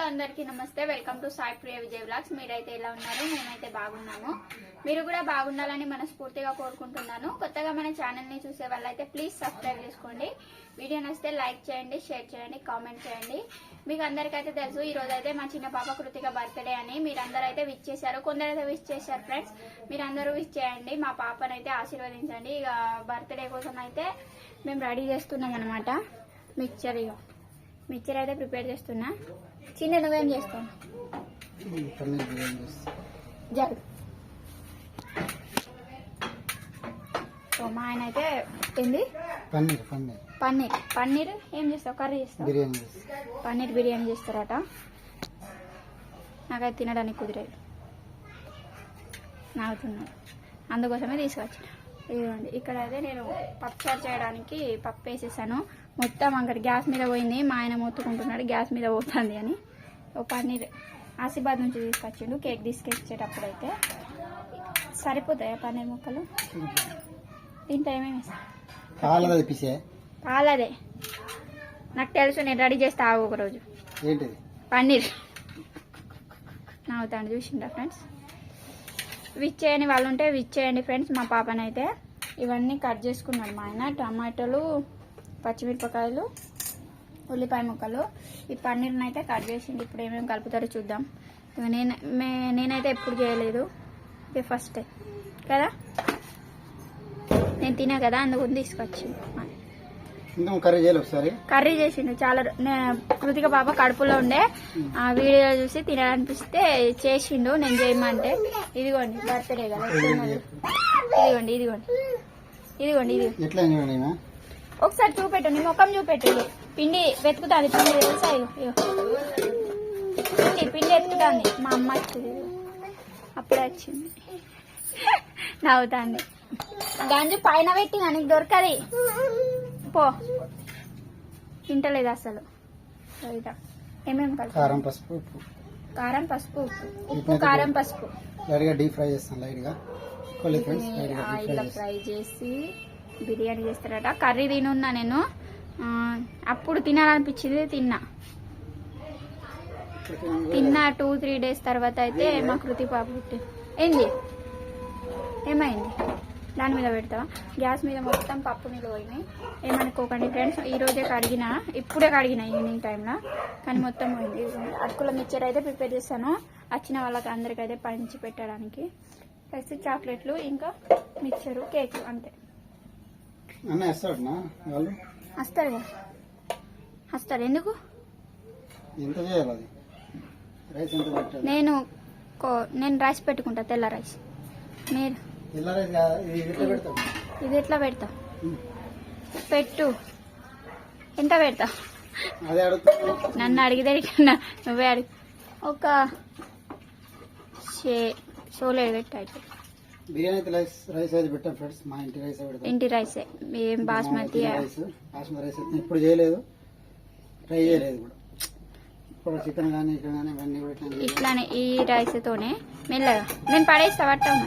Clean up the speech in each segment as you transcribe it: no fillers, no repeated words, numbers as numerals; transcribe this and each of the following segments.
అందరికీ నమస్తే. Welcome to Sai Priya Vijay vlogs. మీరైతే ఎలా ఉన్నారు? మేమైతే బాగున్నాము. మీరు కూడా బాగుండాలని మనస్ఫూర్తిగా కోరుకుంటున్నాను. కొత్తగా మన ఛానల్ ని చూసే వాళ్ళైతే ప్లీజ్ సబ్స్క్రైబ్ చేసుకోండి. వీడియో నచ్చితే లైక్ చేయండి, షేర్ చేయండి, కామెంట్ చేయండి. మీకు అందరికైతే తెలుసు ఈ రోజు అయితే మా చిన్న పాప కృతిక బర్త్డే అని మీరందరూ అయితే విష్ చేశారు. కొందరైతే విష్ చేశారు ఫ్రెండ్స్. మీరందరూ విష్ చేయండి, మా పాపనైతే ఆశీర్వదించండి. ఇక బర్త్డే కోసం అయితే మేము రెడీ చేస్తున్నాం అనమాట. మిక్చర్ అయితే ప్రిపేర్ చేస్తున్నా. చిన్న నువ్వేం చేస్తావు? సో మా ఆయన అయితే ఏంది పన్నీర్ ఏం చేస్తావు? కర్రీ చేస్తావు? పన్నీర్ బిర్యానీ చేస్తారట. నాకైతే తినడానికి కుదిరేది, నాగుతున్నాను, అందుకోసమే తీసుకొచ్చిన. ఇదిగోండి, ఇక్కడ అయితే నేను పప్పుచారు చేయడానికి పప్పు వేసేసాను. మొత్తం అక్కడ గ్యాస్ మీద పోయింది. మా ఆయన మొత్తుకుంటున్నాడు గ్యాస్ మీద పోతుంది అని. ఓ పన్నీర్ ఆసిబాద్ నుంచి తీసుకొచ్చిండు. కేక్ తీసుకొచ్చేటప్పుడు అయితే సరిపోతాయా పన్నీర్ ముక్కలు? దీంట్లో ఏమేమి పాలదే నాకు తెలుసు, నేను రెడీ చేస్తా. ఆగు ఒక రోజు పన్నీర్ నవ్వుతాను. చూసిండా ఫ్రెండ్స్? విచ్ చేయని వాళ్ళు ఉంటే విచ్ చేయండి ఫ్రెండ్స్. మా పాపనైతే ఇవన్నీ కట్ చేసుకున్నాడు మా ఆయన. టమాటాలు, పచ్చిమిరపకాయలు, ఉల్లిపాయ ముక్కలు, ఈ పన్నీర్ని అయితే కట్ చేసింది. ఇప్పుడు ఏమేమి కలుపుతారో చూద్దాం. నేనైతే ఎప్పుడు చేయలేదు, ఇది ఫస్ట్ కదా. నేను తినా కదా, అందుకు తీసుకొచ్చి కర్రీ చేసిండు. చాలా కృతిక పాప కడుపులో ఉండే ఆ వీడియో చూసి తినాలనిపిస్తే చేసిండు. నేను చేయమంటే ఇదిగోండి బర్త్డే కదా, ఇదిగోండి ఇదిగోండి ఇదిగోండి ఇది ఒకసారి చూపెట్టు, నీ ముఖం చూపెట్టు. పిండి వెతుకుతాంది, పిండి తెలుసా? పిండి వెతుకుతాంది. మా అమ్మ వచ్చింది, అప్పుడే వచ్చింది, నవ్వుతాంది. గంజు పైన పెట్టి నీకు దొరకది, పో. తింటలేదు అసలు. ఏమేమి కారం, పసుపు, ఉప్పు, కారం, పసుపు డీప్ ఫ్రై చేస్తాను. ఆయిల్ ఫ్రై చేసి బిర్యానీ చేస్తారట. కర్రీ తినున్నా నేను, అప్పుడు తినాలనిపించింది, తిన్నా 2-3 days తర్వాత అయితే మా కృతి పాప పుట్టి. ఏమైంది? దాని మీద పెడతావా? గ్యాస్ మీద మొత్తం పప్పు నీళ్ళు పోయినాయి. ఏమనుకోకండి ఫ్రెండ్స్, ఈ రోజే ఇప్పుడే కడిగిన ఈవినింగ్ టైంలో, కానీ మొత్తం పోయింది. అటుకుల మిక్చర్ అయితే ప్రిపేర్ చేస్తాను వచ్చిన వాళ్ళకి అందరికైతే పంచి పెట్టడానికి. ప్లస్ చాక్లెట్లు, ఇంకా మిక్చరు, కేక్, అంతే. వస్తారు కదా, వస్తారు. ఎందుకు? నేను రైస్ పెట్టుకుంటా, తెల్ల రైస్. మీరు ఇది ఎట్లా పెడతా? పెట్టు. ఎంత పెడతా? నన్ను అడిగితే నువ్వే అడిగి ఒక షోలో పెట్టాయి. బిర్యానీ రైస్ అయితే పెట్టాం ఫ్రెండ్స్. మా ఇంటి రైసే. ఏం బాస్మతి రైస్ ఇప్పుడు చేయలేదు, ట్రై చేయలేదు కూడా. ఇప్పుడు చికెన్ కానీ ఇక్కడ కానీ ఇవన్నీ కూడా ఇట్లానే ఈ రైస్ తోనే మెల్లగా నేను పడేస్తా. పట్టాము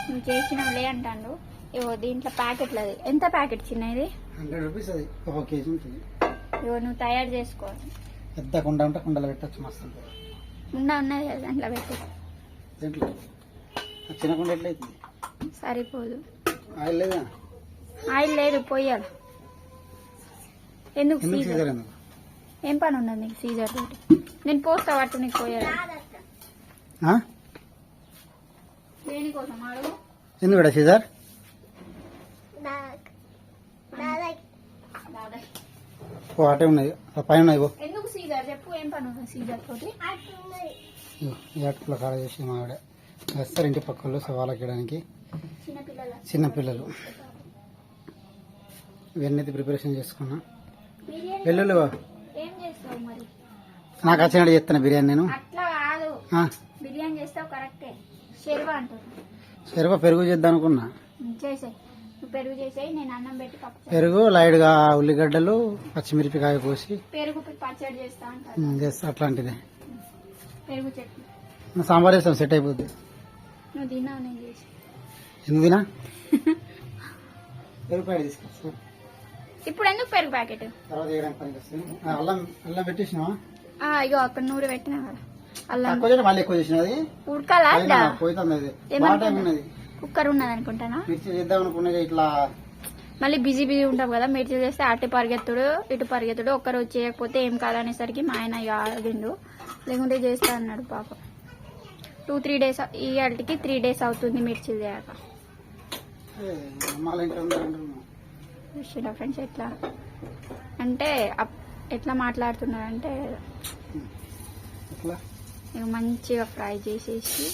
నువ్వు చేసినవులే అంటాను. ఇవో దీంట్లో ప్యాకెట్లు. అది ఎంత ప్యాకెట్? చిన్నది 100 రూపీస్. అది 1 kg ఉంటుంది. ఇవో నువ్వు తయారు చేసుకోవాలి. పెద్ద కుండ ఉంటే కుండలో పెట్టచ్చు, మస్తు ఉంటుంది. ఉన్నది కదా దాంట్లో పెట్టి. దీంట్లో చిన్న కుండ ఎట్లయితుంది? సరిపోదు. ఆయిల్ లేదా? ఆయిల్ లేదు, పోయాలి. ఎందుకు? సీజర్. ఏం పని ఉన్నది నీకు సీజర్ తోటి? నేను పోస్తా పట్టు, నీకు పోయాలి. దేనికోసం అడుగు? ఎందుకు కూడా సీజర్? అటే ఉన్నాయి, పైన ఉన్నాయి. ఎందుకు సీజర్ చెప్పు, ఏం పని ఉంది సీజర్ తోటి? అటుకుల కాడ చేసి మావిడ వేస్తారు ఇంటి పక్కల్లో సవాలకి. చిన్నపిల్లలు ఇవన్నీ ప్రిపరేషన్ చేసుకున్నా. వెల్లుల్లి నాకు వచ్చినట్టు చెప్తాను బిర్యానీ. నేను బిర్యానీ చేస్తావు కరెక్టే. శర్వ పెరుగు చేద్దాం అనుకున్నా. పెరుగు చేసేయి, నేను అన్నం పెట్టి పెరుగు లైట్ గా ఉల్లిగడ్డలు, పచ్చిమిరపకాయ కోసి పెరుగు పచ్చడి చేస్తా. అట్లాంటిదే. పెరుగు చట్నీ, సాంబార్ వేస్తాం, సెట్ అయిపోద్ది. నువ్వు తిన్నావు, నేను చేసి. ఎందుకు తినా? పెరుగు ప్యాకెట్ తీసుకొస్తా. ఇప్పుడు ఎందుకు పెరుగు ప్యాకెట్? తర్వాత అల్లం పెట్టేసినావా? ఇగో అక్కడ నూరు పెట్టినా కదా అల్లం తక్కువ చేయడం మళ్ళీ ఎక్కువ చేసిన అది ఉడకాలా పోతుంది అది బాగా టైం ఉన్నది కుక్కర్ ఉన్నది అనుకుంటానా మిర్చి చేద్దాం అనుకున్నది ఇట్లా మళ్ళీ బిజీ ఉంటాం కదా మిర్చి చేస్తే అటు పరిగెత్తుడు ఇటు పరిగెత్తుడు ఒక్కరు చేయకపోతే ఏం కాదనేసరికి మా ఆయన ఇక ఆగిండు లేకుంటే చేస్తా అన్నాడు పాపం 2-3 days ఈ అల్టికి 3 days అవుతుంది మిర్చి చేయక అమ్మాల ఇంట్లో ఉండాలంటున్నాం చూసినా ఫ్రెండ్స్ ఎట్లా అంటే ఎట్లా మాట్లాడుతున్నారంటే ఎట్లా ఇక మంచిగా ఫ్రై చేసేసి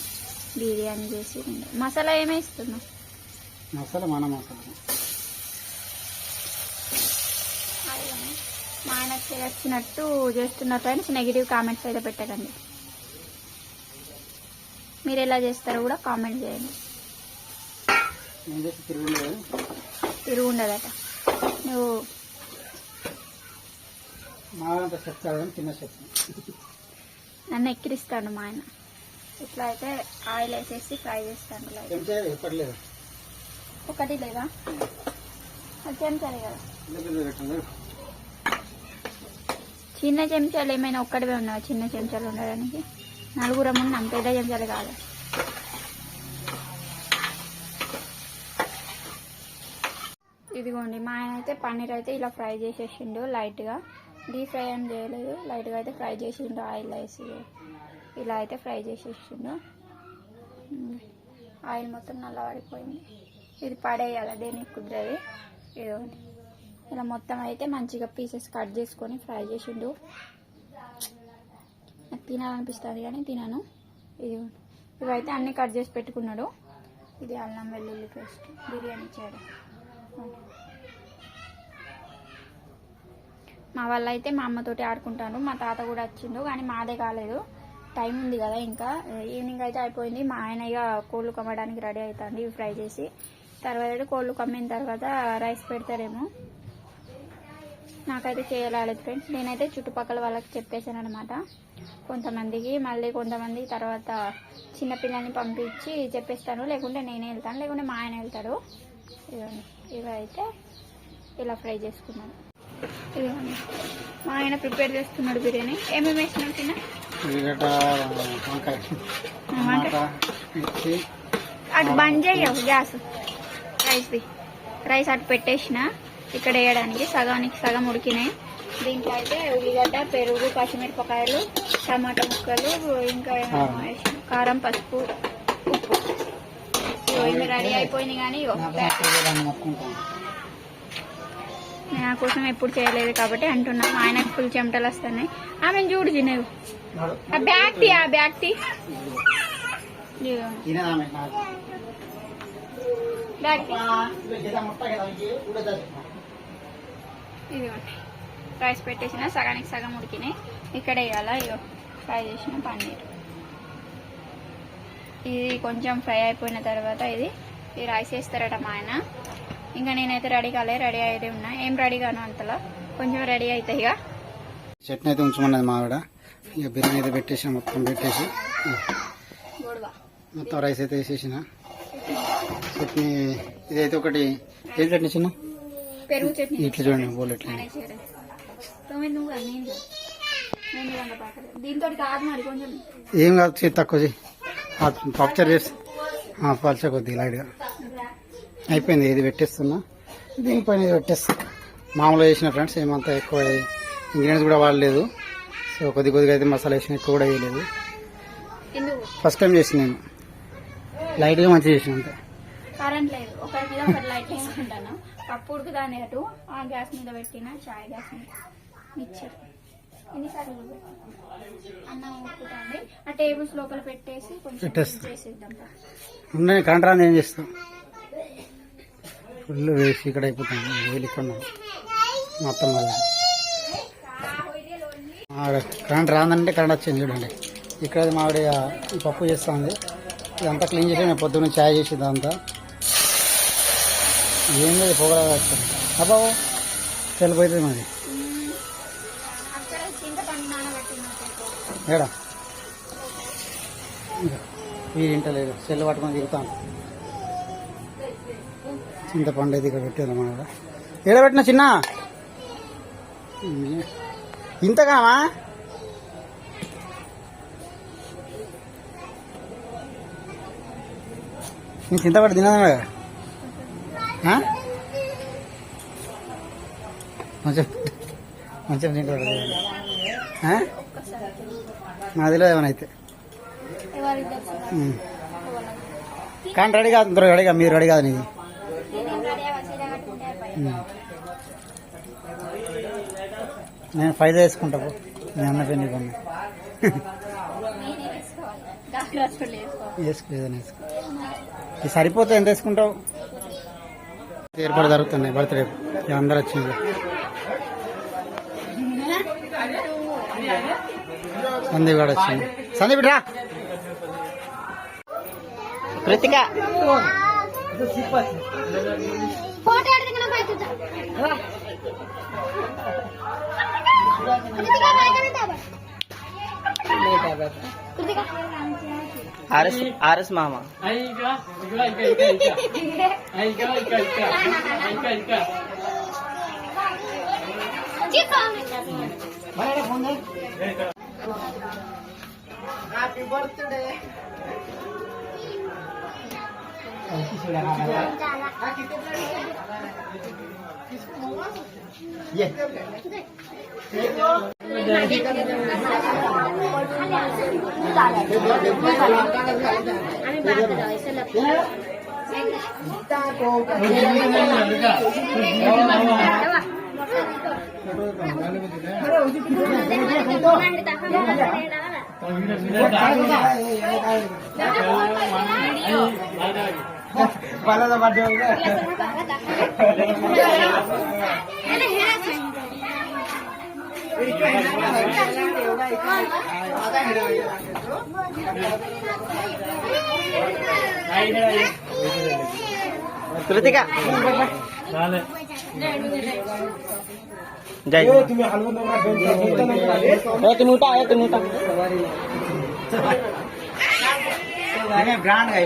బిర్యానీ చేసి మసాలా ఏమేస్తున్నావు మసాలా మన మసాలా మా ఆయనకి వచ్చినట్టు చేస్తున్నారు ఫ్రెండ్స్ నెగిటివ్ కామెంట్స్ అయితే పెట్టకండి మీరు ఎలా చేస్తారో కూడా కామెంట్ చేయండి ఏం చేసి తిరుగు ఉండదట నువ్వు మాదంతా చెప్తాడు చిన్న చెప్తాను నన్ను ఎక్కిరిస్తాడు మా ఆయన ఇట్లా అయితే ఆయిల్ వేసేసి ఫ్రై చేస్తాను చెప్పట్లేదు ఒకటి లేదా అది చెంచాలి కదా చిన్న చెంచాలు ఏమైనా ఒక్కటివే ఉన్నావా చిన్న చెంచాలు ఉండడానికి నలుగురం ఉన్నాం పెద్ద చెంచాలు కాదు ఇదిగోండి మా ఆయన అయితే పన్నీర్ అయితే ఇలా ఫ్రై చేసేసిండు లైట్గా డీప్ ఫ్రై ఏం చేయలేదు లైట్గా అయితే ఫ్రై చేసిండు ఆయిల్ వేసి ఇలా అయితే ఫ్రై చేసేసిండు ఆయిల్ మొత్తం నల్లబడిపోయింది ఇది పడేయాలి దేనికి కుదరది ఇదిగోండి ఇలా మొత్తం అయితే మంచిగా పీసెస్ కట్ చేసుకొని ఫ్రై చేసిండు నాకు తినాలనిపిస్తుంది కానీ తినను ఇదిగోండి ఇవైతే అన్నీ కట్ చేసి పెట్టుకున్నాడు ఇది అల్లం వెల్లుల్లి పేస్ట్ బిర్యానీ చేయడం మా వాళ్ళు అయితే మా అమ్మతోటి ఆడుకుంటాను మా తాత కూడా వచ్చిండు కానీ మాదే కాలేదు టైం ఉంది కదా ఇంకా ఈవినింగ్ అయితే అయిపోయింది మా ఆయన ఇక కోళ్ళు కమ్మడానికి రెడీ అవుతుంది ఇవి ఫ్రై చేసి తర్వాత కోళ్ళు కమ్మిన తర్వాత రైస్ పెడతారేమో నాకైతే చేయలేదు ఫ్రెండ్స్ నేనైతే చుట్టుపక్కల వాళ్ళకి చెప్పేశాను అనమాట కొంతమందికి మళ్ళీ కొంతమంది తర్వాత చిన్నపిల్లల్ని పంపించి చెప్పేస్తాను లేకుంటే నేనే వెళ్తాను లేకుంటే మా ఆయన వెళ్తాడు ఇవన్నీ ఇవైతే ఇలా ఫ్రై చేసుకున్నాను ఇదిగోండి మా ఆయన ప్రిపేర్ చేస్తున్నాడు బిర్యానీ ఏమేమి వేసినాడు తిన్న అటు బంద్ చేయవు గ్యాస్ రైస్ అటు పెట్టేసిన ఇక్కడ వేయడానికి సగానికి సగం ఉడికినాయి దీంట్లో అయితే ఉల్లిగడ్డ పెరుగు పచ్చిమిరపకాయలు టమాటా ముక్కలు ఇంకా కారం పసుపు ఉప్పు ఇవి రెడీ అయిపోయింది కానీ నా కోసం ఎప్పుడు చేయలేదు కాబట్టి అంటున్నా ఆయనకు ఫుల్ చెమటలు వస్తున్నాయి ఆమె చూడు చిన్నవి ఆ బ్యాగ్ తీ ఇదిగోండి రైస్ పెట్టేసిన సగానికి సగం ఉడికినాయి ఇక్కడ వేయాల ఇగో ఫ్రై చేసిన పన్నీర్ ఇది కొంచెం ఫ్రై అయిపోయిన తర్వాత ఇది రైస్ వేస్తారట మా ఆయన ఇంకా నేనైతే రెడీ కాలే రెడీ అయితే ఉన్నా ఏం రెడీ కాను అంతలో కొంచెం రెడీ అవుతాయి ఇక చట్నీ అయితే ఉంచమన్నది మా ఆవిడ ఇక బిర్యానీ అయితే పెట్టేసిన మొత్తం పెట్టేసి మొత్తం రైస్ అయితే వేసేసిన చట్నీ ఇదైతే ఒకటి ఏం చట్నీ చిన్న పెరుగు చట్నీ ఇట్లా చూడండి బోల్ ఎట్లా దీంతో కాదు మరి కొంచెం ఏం కాదు చేతి తక్కువ చేయి పప్చర్ చేసి పల్చ కొద్దిగా లైట్గా అయిపోయింది ఇది పెట్టేస్తున్నా దీనిపైన ఇది పెట్టేస్తా మామూలుగా చేసిన ఫ్రెండ్స్ ఏమంతా ఎక్కువ ఇంగ్రీడియంట్స్ కూడా వాడలేదు సో కొద్దిగా అయితే మసాలా వేసిన ఎక్కువ కూడా వేయలేదు ఫస్ట్ టైం చేసిన నేను లైట్గా మంచిగా చేసిన అంతే కరెంట్ లేదు ఒకరి మీద ఒకటి లైట్ వేసుకుంటాను పప్పు ఉడుకుదాని అటు ఆ గ్యాస్ మీద పెట్టిన చాయ్ గ్యాస్ మీద మిక్చర్ ఎన్నిసార్లు అన్నం ఉడుకుతుంది ఆ టేబుల్స్ లోపల పెట్టేసి కొంచెం చేసేద్దాం ఉన్నాయి కరెంట్ రాని ఏం చేస్తాం ఫుల్ వేసి ఇక్కడ అయిపోతాను వేలు ఇక్కడ మొత్తం కరెంట్ రాదంటే కరెంట్ వచ్చింది చూడండి ఇక్కడ మా ఆవిడ ఈ పప్పు చేస్తుంది ఇదంతా క్లీన్ చేసి నేను పొద్దున్న ఛాయ్ చేసేది అంతా ఏం లేదు పొగరా వస్తుంది అబ్బా వెళ్ళిపోతుంది మరి ఏడా ఈ ఇంట లేదు సెల్ పట్టుకొని దిగుతాను చింతపండు అయితే ఇక్కడ పెట్టారు మన ఏడ పెట్టిన చిన్న ఇంతగామా నీ చింతపడి తినదా మంచిగా మంచిగా తింటాడు మాదిలో ఏమైనా అయితే కానీ రెడీ కాదు అందరూ రెడీగా మీరు రెడీ కాదు నీది నేను 5 వేసుకుంటా నేను అన్న పెళ్లి కొన్నా వేసుకోలేదని వేసుకో ఇది సరిపోతే ఎంత వేసుకుంటావు ఏర్పాటు జరుగుతున్నాయి బర్త్డే అందరు వచ్చింది సందీప్ కూడా వచ్చింది సందీప్ రా కృతిక ఆర్ఎస్ మామ హ్యాపీ బర్త్డే కృతిక जय तुम्ही ब्रांड काय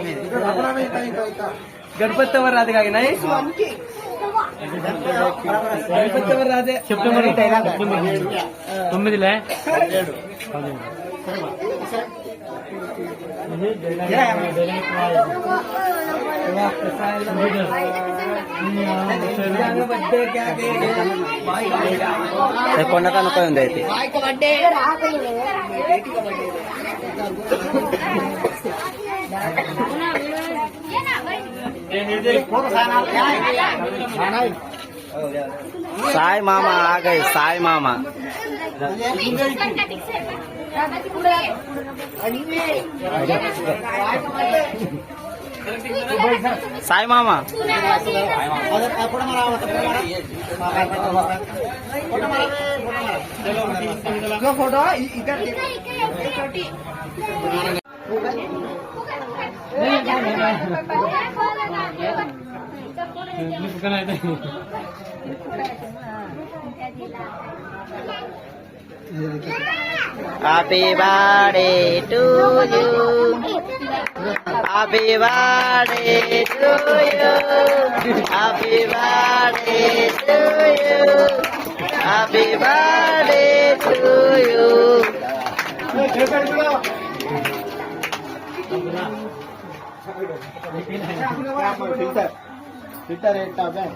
गणपतीवर राहते काय नाही गणपतीवर राहते सप्टेंबर 9 कोणाचा नको येऊन द्यायचे साई मामा आ गए साई मामा साई मामा फोटो इधर Happy birthday to you. Happy birthday to you. Happy birthday to you. Happy birthday to you. Filter एक है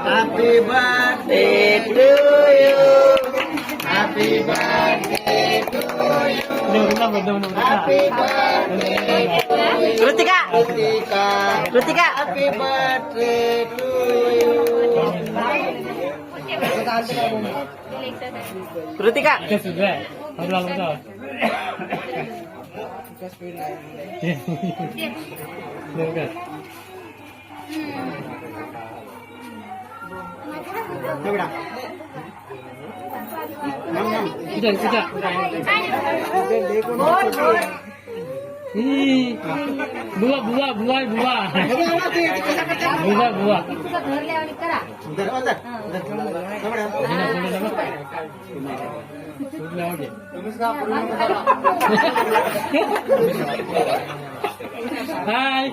Happy birthday to you. Happy birthday to you. Happy birthday to you. Krutika. Krutika. Happy birthday to you. Krutika. बुआ बुआ बुआ बुआ बुआ बुआ हाय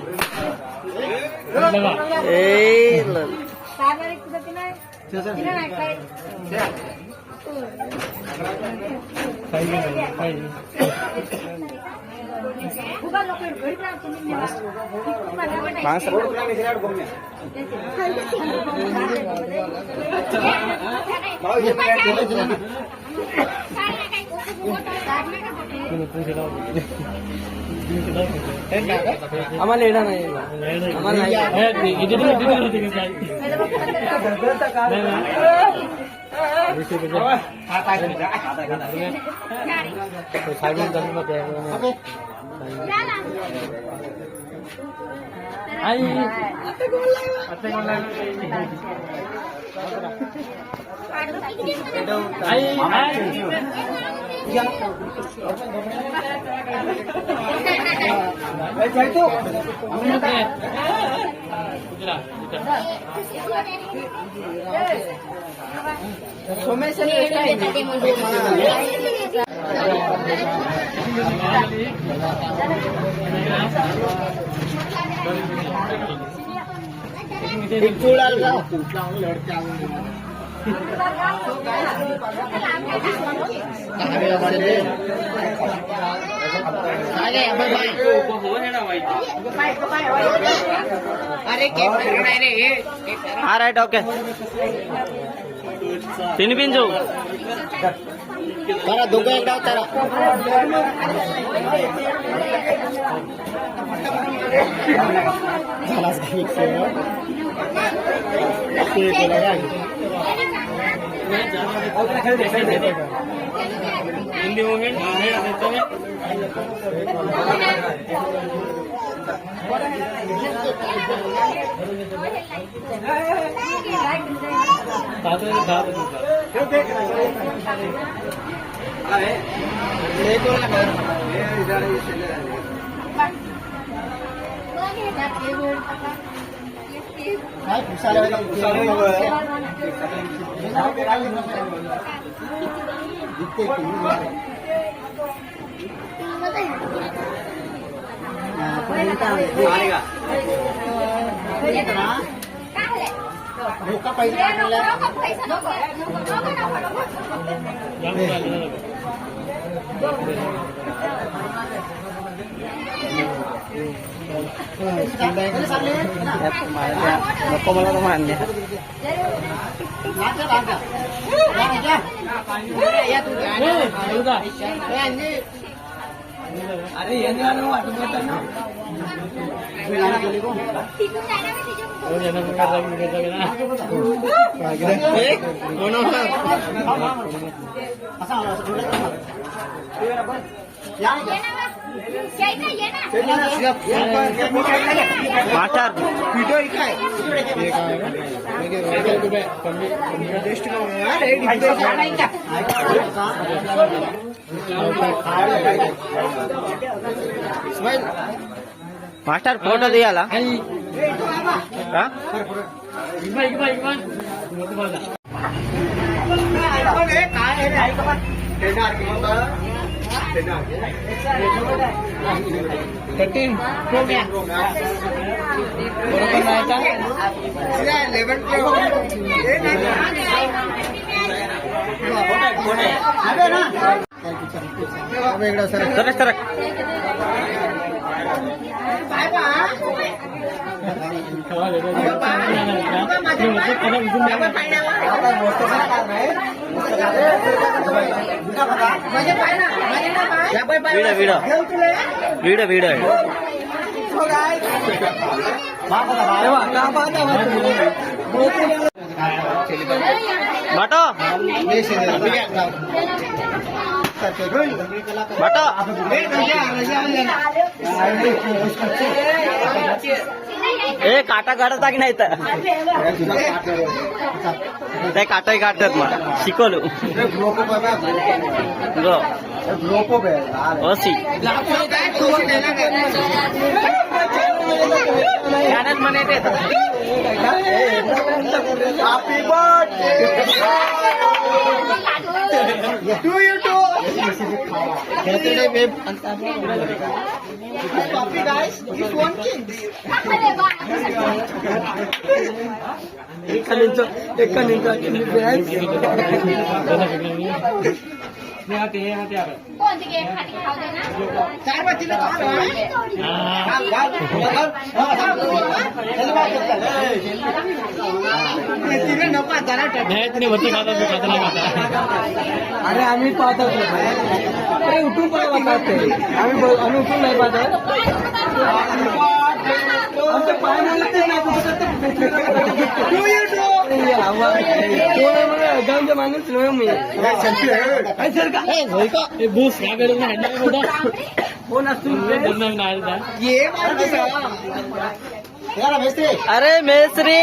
आम्हाला येणार नाही आम्हाला రైట్ ఓకే తినిపించు దుగ్గ ఎక్కడ అవుతారా हिंदी मूवमेंट नको मला तर मान्य अरे मास्टर मास्टर फोटो दियाला सरक वीडियो बाटो ए काटा काढता की नाही तर ते काटाही काढतात मग शिकवलो ओसी happy birthday to you to birthday babe ఎక్కడి నుంచో వచ్చింది ఫ్రెండ్స్. कौन सी गेम खाती खाओ देना अरे आम्ही पाहत अरे उठून पण आम्ही उठून नाही पाहत आमचे पाय म्हणले ते नाही माणूस मी बूस फोन असतो అరే మేస్త్రి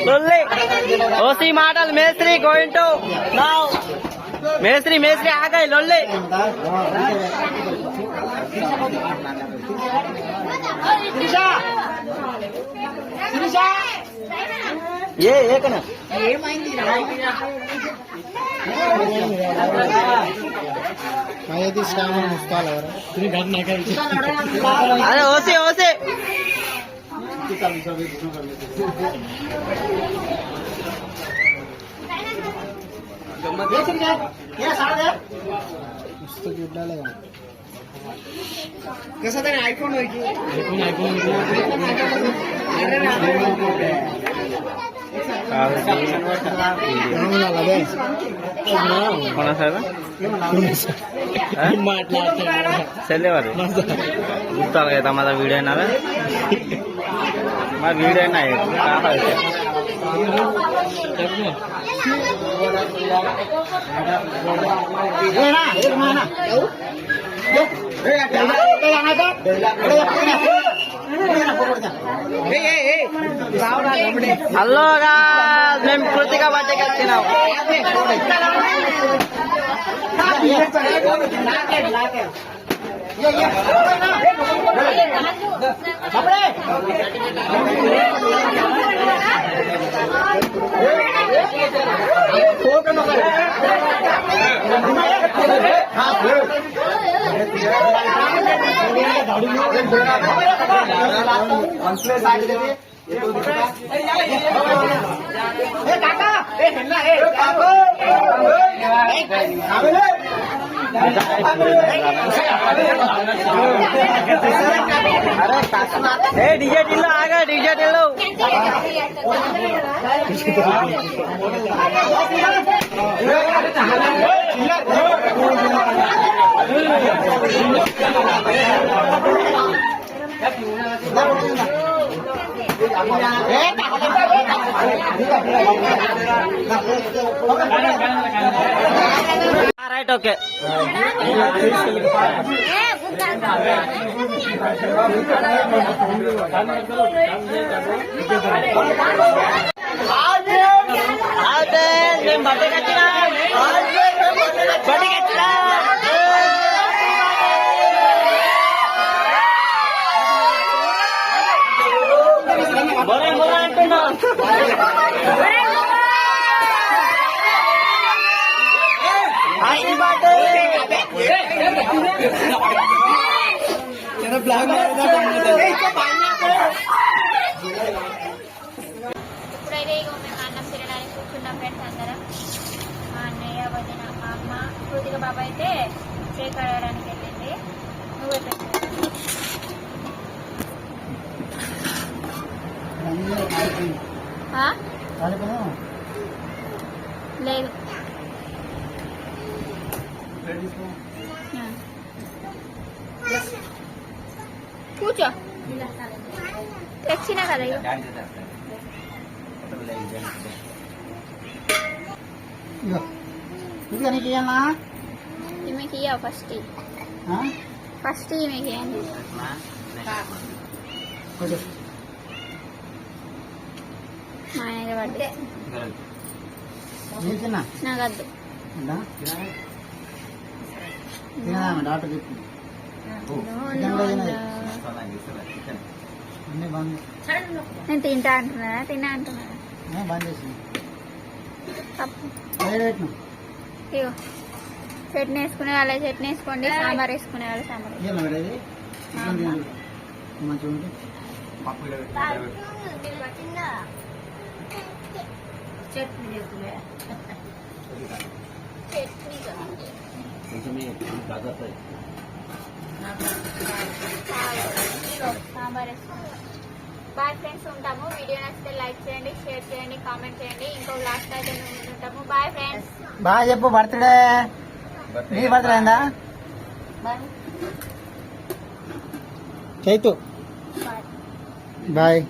లొల్లి ఓసి మాటలు మేస్త్రి గోయింగ్ టు నౌ మేస్త్రి మేస్త్రి ఆగాయి లొల్లి ఏకనా అరే ఓసి ఓసి कसं तरी आयफोन होय की చెల్లేవారు గుర్తాలి కదా మా వీడియో అయినా మా వీడియో అయినా హలోగా మేము కృతిగా బట్టకి వచ్చినాం डीजे ढिल्लो आगा डीजे ढिल्लो రైట్ ఓకే మేము బట్టకి వచ్చినా బట్టకి వచ్చినా బొరే బొరే అంటున్నా ఇప్పుడైతే ఇక మేము అన్నం తినడానికి కూర్చున్నాం ఫ్రెండ్స్ అందరం. మా అన్నయ్య వదిన మా అమ్మ కృతిక బాబా అయితే చేయి కడగడానికి వెళ్ళింది. నువ్వే పెట్టు. లేదు కూర్చో తెచ్చినా కదా నీకు ఇయ్యాలా ఈమెకి ఇయ్య ఫస్ట్ ఫస్ట్ ఈమెకి ఇవ్వండి. మా ఆయన పడ్డే నాకు వద్దు. డాక్టర్ చెప్పింది నేను తింటా అంటున్నారా తిన్నా అంటున్నారా బంద్ చేసింది తప్పు ఇగో చట్నీ వేసుకునే వాళ్ళ చట్నీ వేసుకోండి, సాంబార్ వేసుకునే వాళ్ళు సాంబార్ వేసుకోండి. ఏం మేడం ఇది మంచిగా ఉంటుంది. సాంబార్ వేసుకోండి. బాయ్ ఫ్రెండ్స్, ఉంటాము. వీడియో నచ్చితే లైక్ చేయండి, షేర్ చేయండి, కామెంట్ చేయండి. ఇంకో లాస్ట్ అయితే ఉంటాము. Bye friends. బాగా చెప్పు, బర్త్డే నీ బర్త్డే అయిందా చైతు? బాయ్. బాయ్.